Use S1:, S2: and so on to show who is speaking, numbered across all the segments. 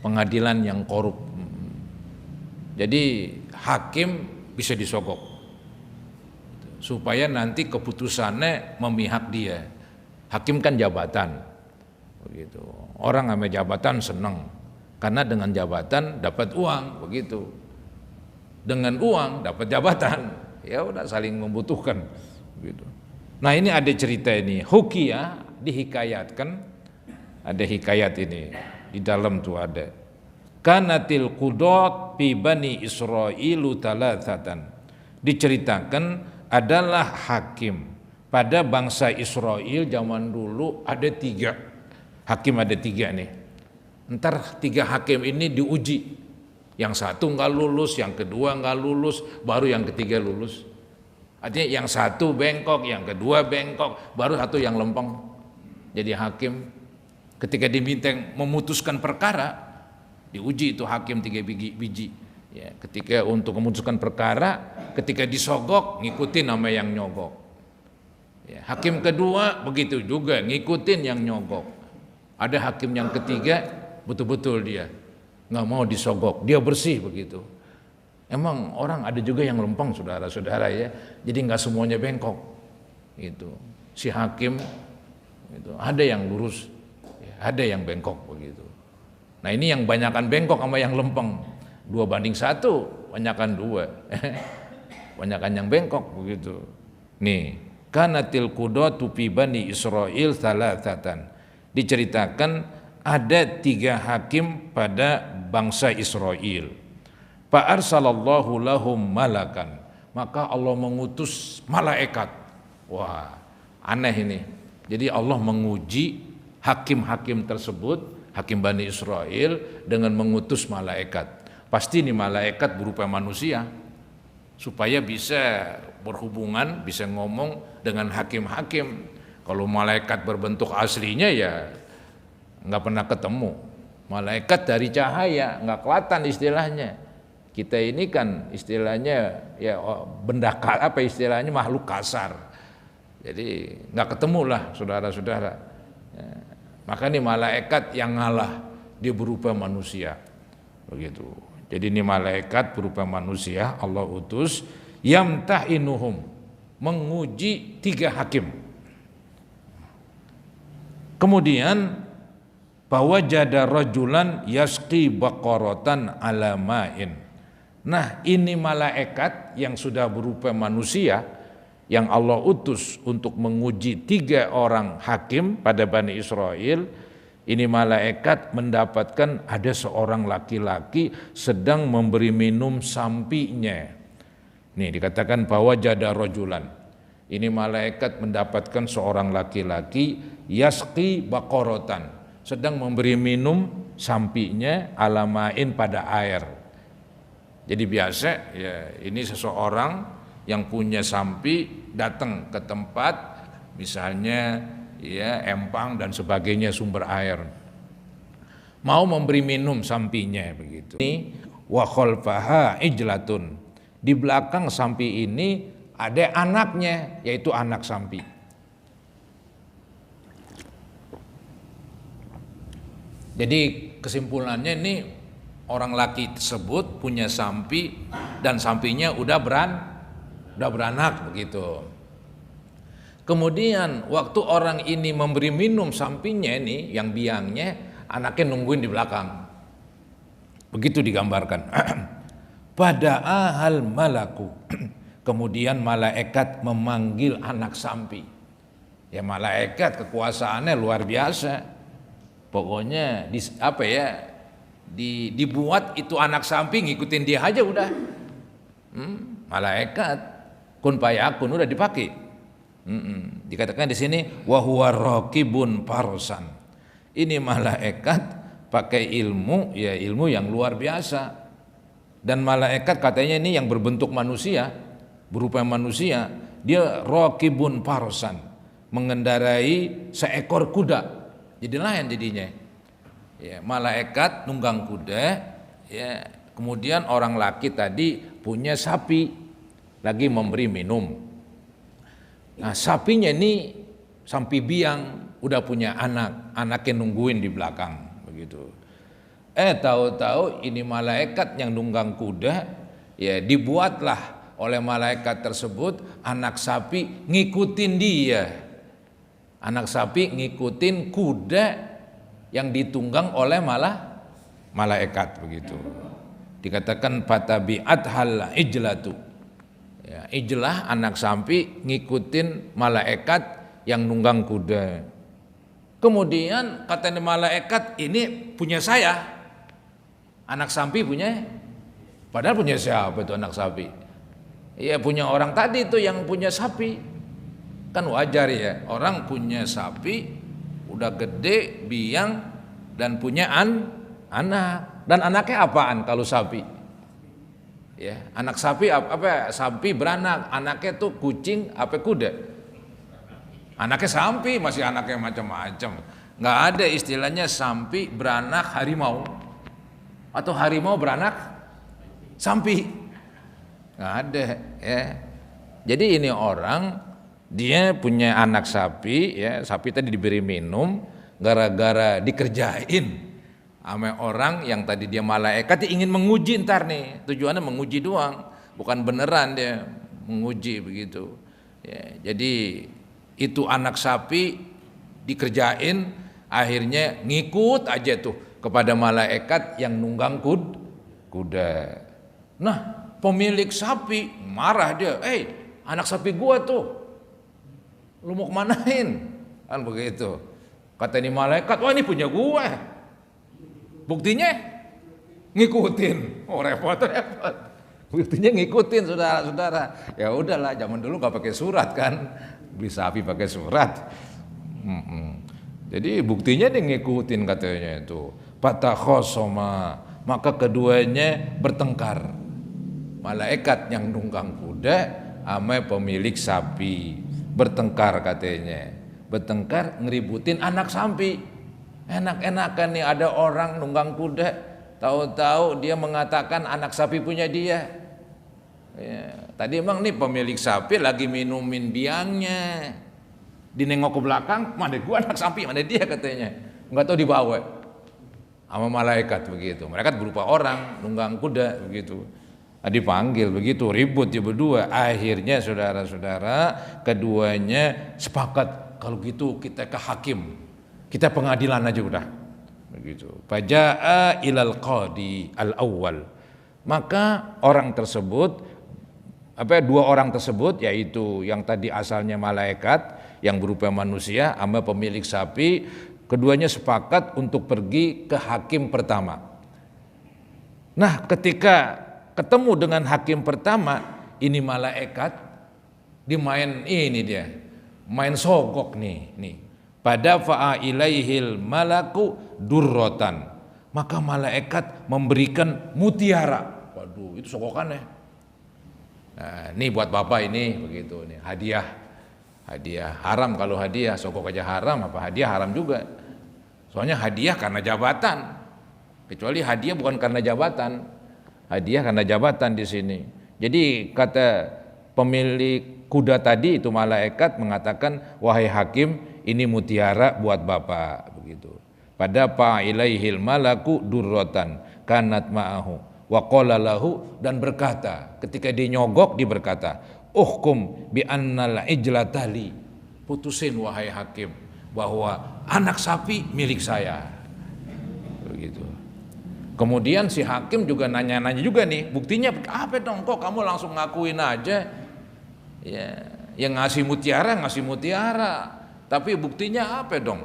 S1: pengadilan yang korup. Jadi hakim bisa disogok supaya nanti keputusannya memihak dia. Hakim kan jabatan, begitu. Orang sama jabatan senang karena dengan jabatan dapat uang, begitu. Dengan uang dapat jabatan, ya udah saling membutuhkan, begitu. Nah ini ada cerita ini, hukiyah dihikayatkan, ada hikayat ini di dalam tuh ada. Kanatil qudat fi bani Israilu thalathatan. Diceritakan adalah hakim pada bangsa Israel zaman dulu ada 3. Hakim ada 3 nih. Ntar 3 hakim ini diuji. Yang satu nggak lulus, yang kedua nggak lulus, baru yang ketiga lulus. Artinya yang satu bengkok, yang kedua bengkok, baru satu yang lempeng. Jadi hakim ketika diminta memutuskan perkara, diuji itu hakim 3 biji. Ya, ketika untuk memutuskan perkara, ketika disogok ngikutin nama yang nyogok. Ya, hakim kedua begitu juga ngikutin yang nyogok. Ada hakim yang ketiga betul-betul dia nggak mau disogok, dia bersih begitu. Emang orang ada juga yang lempeng saudara-saudara ya, jadi nggak semuanya bengkok. Itu si hakim itu ada yang lurus, ya, ada yang bengkok begitu. Nah ini yang banyakan bengkok sama yang lempeng 2:1, banyakan 2 banyakan yang bengkok begitu. Nih kanatil qudatu fi bani Israil thalathatan. Diceritakan ada 3 hakim pada bangsa Israel. Fa arsalallahu lahum malakan, maka Allah mengutus malaikat. Wah aneh ini. Jadi Allah menguji hakim-hakim tersebut, hakim Bani Israel, dengan mengutus malaikat. Pasti ini malaikat berupa manusia supaya bisa berhubungan, bisa ngomong dengan hakim-hakim. Kalau malaikat berbentuk aslinya ya nggak pernah ketemu. Malaikat dari cahaya, nggak kelihatan istilahnya. Kita ini kan istilahnya ya benda apa istilahnya makhluk kasar. Jadi nggak ketemu lah saudara-saudara. Ya. Maka ini malaikat yang ngalah, dia berupa manusia. Begitu. Jadi ini malaikat berupa manusia Allah utus yamtahinuhum, menguji 3 hakim. Kemudian bahwa jada rajulan yasqi baqaratan ala ma'in. Nah, ini malaikat yang sudah berupa manusia yang Allah utus untuk menguji 3 orang hakim pada Bani Israel. Ini malaikat mendapatkan ada seorang laki-laki sedang memberi minum sampinya. Nih dikatakan bahwa jada rajulan. Ini malaikat mendapatkan seorang laki-laki yasqi baqaratan, sedang memberi minum sampinya alamain pada air. Jadi biasa ya ini seseorang yang punya sampi datang ke tempat misalnya ya empang dan sebagainya sumber air, mau memberi minum sampinya begitu. Ini wa khalfaha ijlatun, di belakang sampi ini ada anaknya yaitu anak sampi. Jadi kesimpulannya ini orang laki tersebut punya sampi dan sampinya udah beranak begitu. Kemudian waktu orang ini memberi minum sampinya ini yang biangnya, anaknya nungguin di belakang. Begitu digambarkan. Pada ahal malaku. Kemudian malaikat memanggil anak sampi. Ya malaikat kekuasaannya luar biasa. Pokoknya dibuat itu anak sampi ngikutin dia aja udah. Malaikat kun fayakun udah dipakai. Dikatakan di sini wa huwa raqibun farsan. Ini malaikat pakai ilmu, ya ilmu yang luar biasa. Dan malaikat katanya ini yang berbentuk manusia, berupa manusia, dia raqibun farsan, mengendarai seekor kuda. Jadi lain jadinya. Ya, malaikat nunggang kuda, ya, kemudian orang laki tadi punya sapi lagi memberi minum. Nah, sapinya ini sampi biang udah punya anak, anaknya nungguin di belakang begitu. Tahu-tahu ini malaikat yang nunggang kuda, ya dibuatlah oleh malaikat tersebut anak sapi ngikutin dia. Anak sapi ngikutin kuda yang ditunggang oleh malaikat begitu. Dikatakan fatabi'at hal ijlatu. Ya, ijlah anak sapi ngikutin malaikat yang nunggang kuda. Kemudian kata malaikat, ini punya saya. Anak sapi punya, padahal punya siapa itu anak sapi? Ya punya orang tadi itu yang punya sapi. Kan wajar ya, orang punya sapi udah gede, biang dan punya anak. Dan anaknya apaan kalau sapi? Ya, anak sapi apa? Sapi beranak, anaknya tuh kucing apa kuda? Anaknya sapi, masih anaknya macam-macam. Nggak ada istilahnya sapi beranak harimau atau harimau beranak sapi, nggak ada ya. Jadi ini orang dia punya anak sapi ya, sapi tadi diberi minum gara-gara dikerjain sama orang yang tadi dia malaikat, dia ingin menguji ntar nih, tujuannya menguji doang, bukan beneran dia menguji begitu ya. Jadi itu anak sapi dikerjain, akhirnya ngikut aja tuh kepada malaikat yang nunggang kuda. Nah, pemilik sapi marah dia, anak sapi gua tuh, lu mau kemanain? Kan begitu. Kata ini malaikat, wah ini punya gua. Buktinya ngikutin. Oh repot. Buktinya ngikutin saudara-saudara. Ya udahlah, zaman dulu nggak pakai surat kan, beli sapi pakai surat. Jadi buktinya dia ngikutin katanya itu. Fatakhosoma, maka keduanya bertengkar. Malaikat yang nunggang kuda sama pemilik sapi bertengkar katanya. Bertengkar ngeributin anak sapi. Enak-enakan nih ada orang nunggang kuda, tahu-tahu dia mengatakan anak sapi punya dia. Ya, tadi emang nih pemilik sapi lagi minumin biangnya. Dinengok ke belakang, mana gua anak sapi, mana dia katanya. Enggak tahu dibawa sama malaikat begitu. Malaikat berupa orang nunggang kuda begitu. Nah, dipanggil begitu, ribut dia berdua. Akhirnya saudara-saudara keduanya sepakat, kalau gitu kita ke hakim, kita pengadilan aja udah begitu. Faja'a ilal qadi al-awwal, maka orang tersebut dua orang tersebut, yaitu yang tadi asalnya malaikat yang berupa manusia sama pemilik sapi, keduanya sepakat untuk pergi ke hakim pertama. Nah, ketika ketemu dengan hakim pertama, ini malaikat main sogok nih. Pada fa'a ilaihil malaku durrotan, maka malaikat memberikan mutiara. Waduh, itu sogokannya. Nah, ini buat bapak ini begitu nih, hadiah haram. Kalau hadiah sogok aja haram, apa hadiah haram juga. Soalnya hadiah karena jabatan, kecuali hadiah bukan karena jabatan, hadiah karena jabatan di sini. Jadi kata pemilik kuda tadi itu malaikat mengatakan, wahai hakim, ini mutiara buat bapak begitu. Pada fa'ilaihil malaku durrotan kanat ma'ahu wa qala lahu, dan berkata ketika dia nyogok dia berkata, uhkum bi annal ijlatali, putusin wahai hakim bahwa anak sapi milik saya begitu. Kemudian si hakim juga nanya-nanya juga nih, buktinya apa dong, kok kamu langsung ngakuin aja ya, yang ngasih mutiara, tapi buktinya apa dong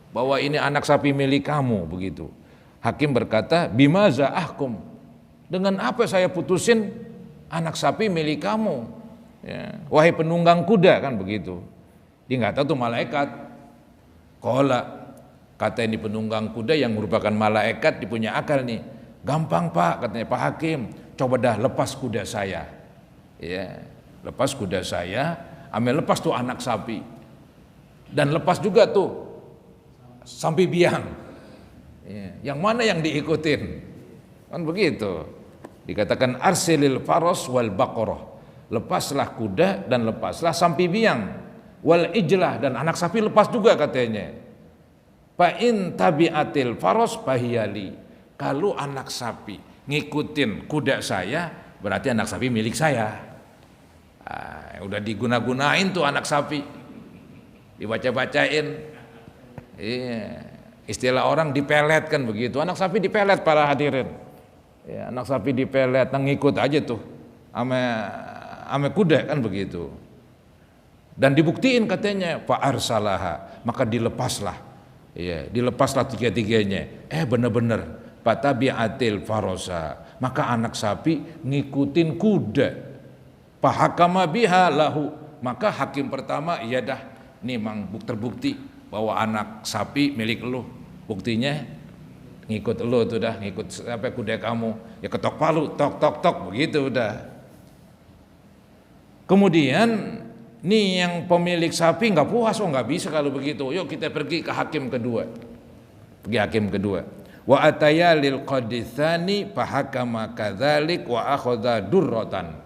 S1: bahwa ini anak sapi milik kamu begitu. Hakim berkata, bimaza ahkum, dengan apa saya putusin anak sapi milik kamu ya, wahai penunggang kuda, kan begitu. Dia nggak tahu tuh malaikat. Qala, kata ini penunggang kuda yang merupakan malaikat, dia punya akal nih. Gampang pak, katanya Pak Hakim, coba dah lepas kuda saya ya, lepas kuda saya, ambil lepas tuh anak sapi, dan lepas juga tuh sapi biang ya, yang mana yang diikutin, kan begitu. Dikatakan arsilil faros wal baqarah, lepaslah kuda dan lepaslah sapi biang, wal ijlah, dan anak sapi lepas juga katanya. Fa in tabi'atil faros bahiyali, Kalau anak sapi ngikutin kuda saya, berarti anak sapi milik saya. Udah diguna-gunain tuh anak sapi, dibaca-bacain. Iya, istilah orang dipelet kan begitu. Anak sapi dipelet para hadirin. Ya, anak sapi dipelet, ngikut aja tuh ame kuda kan begitu. Dan dibuktiin katanya Pak Arsalaha, maka dilepaslah. Ya, dilepaslah tiga-tiganya. Bener-bener Fatabi'atil farosa, maka anak sapi ngikutin kuda. Fahakama biha lahu, maka hakim pertama, iya dah, nih mang terbukti bahwa anak sapi milik lu. Buktinya ngikut lu tuh dah, ngikut apa kuda kamu. Ya ketok palu, tok tok tok begitu udah. Kemudian nih yang pemilik sapi nggak puas, nggak bisa kalau begitu. Yuk kita pergi ke hakim kedua. Pergi hakim kedua. Wa ataya lil qaditsani fahakama kadzalik wa akhadha durratan.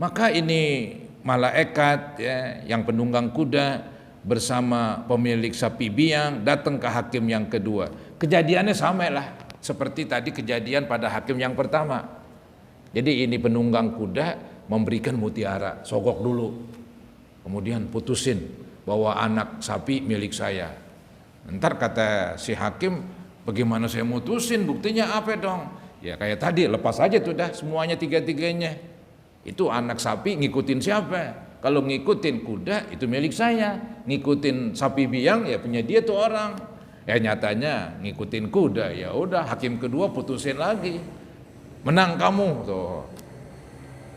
S1: Maka ini malaikat ya, yang penunggang kuda bersama pemilik sapi biang datang ke hakim yang kedua. Kejadiannya sama lah seperti tadi kejadian pada hakim yang pertama. Jadi ini penunggang kuda memberikan mutiara, sogok dulu. Kemudian putusin bahwa anak sapi milik saya. Ntar kata si hakim, bagaimana saya mutusin, buktinya apa dong? Ya kayak tadi, lepas aja tuh dah semuanya tiga-tiganya. Itu anak sapi ngikutin siapa? Kalau ngikutin kuda itu milik saya, ngikutin sapi biang ya punya dia tuh orang. Ya nyatanya ngikutin kuda, ya udah hakim kedua putusin lagi. Menang kamu tuh.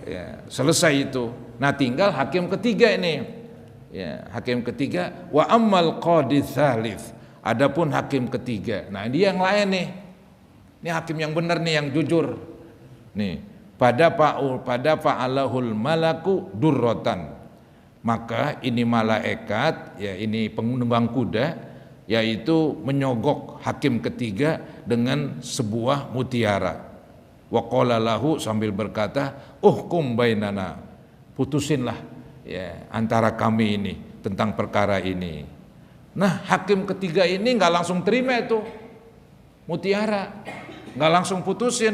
S1: Ya, selesai itu. Nah tinggal hakim ketiga ini. Ya, hakim ketiga wa ammal qadi tsalits. Adapun hakim ketiga, nah dia yang lain nih. Ini hakim yang benar nih, yang jujur. Nih, pada fa'alahul malaku durrotan. Maka ini malaikat, ya ini penunggang kuda, yaitu menyogok hakim ketiga dengan sebuah mutiara. Wa qala lahu, sambil berkata, uhkum bainana. Putusinlah ya antara kami ini tentang perkara ini. Nah hakim ketiga ini nggak langsung terima itu mutiara, nggak langsung putusin,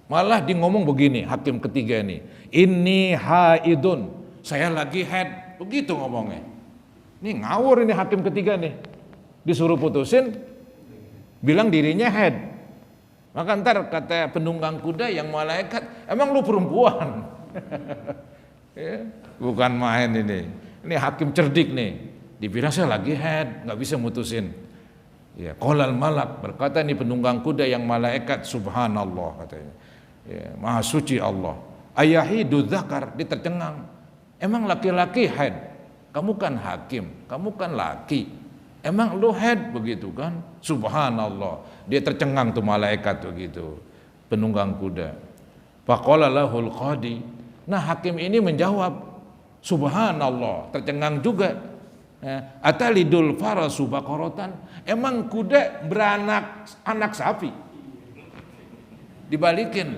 S1: malah dia ngomong begini hakim ketiga ini haidun, saya lagi head, begitu ngomongnya. Ini ngawur ini hakim ketiga nih, disuruh putusin, bilang dirinya head. Maka ntar kata penunggang kuda yang malaikat, emang lu perempuan? Ya, bukan main ini hakim cerdik nih. Dibilang saya lagi head, nggak bisa mutusin. Ya, qolal malak, berkata ini penunggang kuda yang malaikat, subhanallah katanya. Ya, maha suci Allah. Ayahidu dzakar, dia tercengang. Emang laki-laki head? Kamu kan hakim, kamu kan laki. Emang lu head begitu kan? Subhanallah. Dia tercengang tuh malaikat begitu. Penunggang kuda. Faqala lahul qadi. Nah, hakim ini menjawab, subhanallah, tercengang juga. Atalidul farasu baqaratan, emang kuda beranak anak sapi? Dibalikin,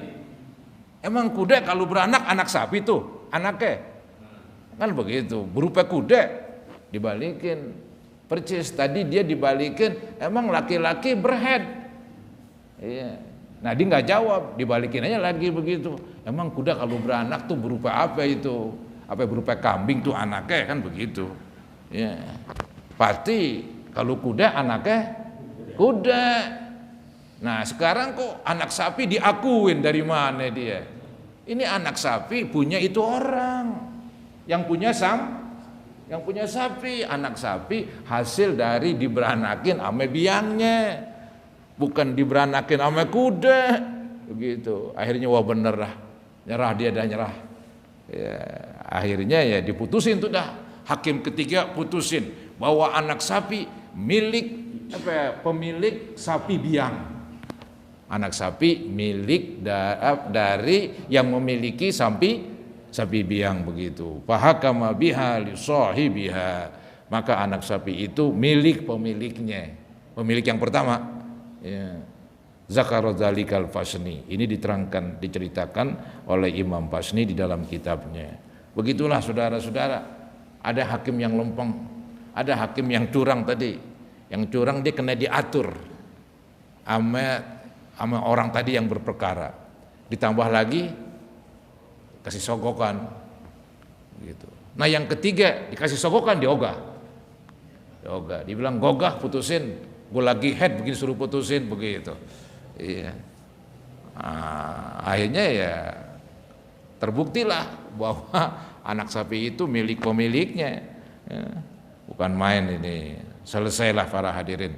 S1: emang kuda kalau beranak anak sapi tuh anaknya kan begitu, berupa kuda. Dibalikin percis, tadi dia dibalikin, emang laki-laki berhead. Iya. Nah dia nggak jawab, dibalikin aja lagi begitu, emang kuda kalau beranak tuh berupa apa itu? Apa berupa kambing tuh anaknya kan begitu. Ya, pasti kalau kuda anaknya kuda. Nah sekarang kok anak sapi diakuin dari mana dia? Ini anak sapi punya itu orang yang punya sapi. Anak sapi hasil dari diberanakin ame biangnya, bukan diberanakin ame kuda. Begitu. Akhirnya wah bener lah, nyerah dia dah nyerah. Ya, akhirnya ya diputusin tuh dah. Hakim ketiga putusin bahwa anak sapi milik pemilik sapi biang. Anak sapi milik dari yang memiliki sapi biang begitu. Fahakama biha li sahibiha. Maka anak sapi itu milik pemiliknya. Pemilik yang pertama. Ya. Zakara dzalikal Fasni. Ini diterangkan, diceritakan oleh Imam Fasni di dalam kitabnya. Begitulah saudara-saudara. Ada hakim yang lempeng, ada hakim yang curang tadi. Yang curang dia kena diatur. sama orang tadi yang berperkara. Ditambah lagi kasih sogokan gitu. Nah yang ketiga dikasih sogokan diogah. Dibilang gogah putusin, gue lagi head begini suruh putusin begitu. Iya. Akhirnya ya terbuktilah bahwa anak sapi itu milik pemiliknya. Ya, bukan main ini. Selesailah para hadirin.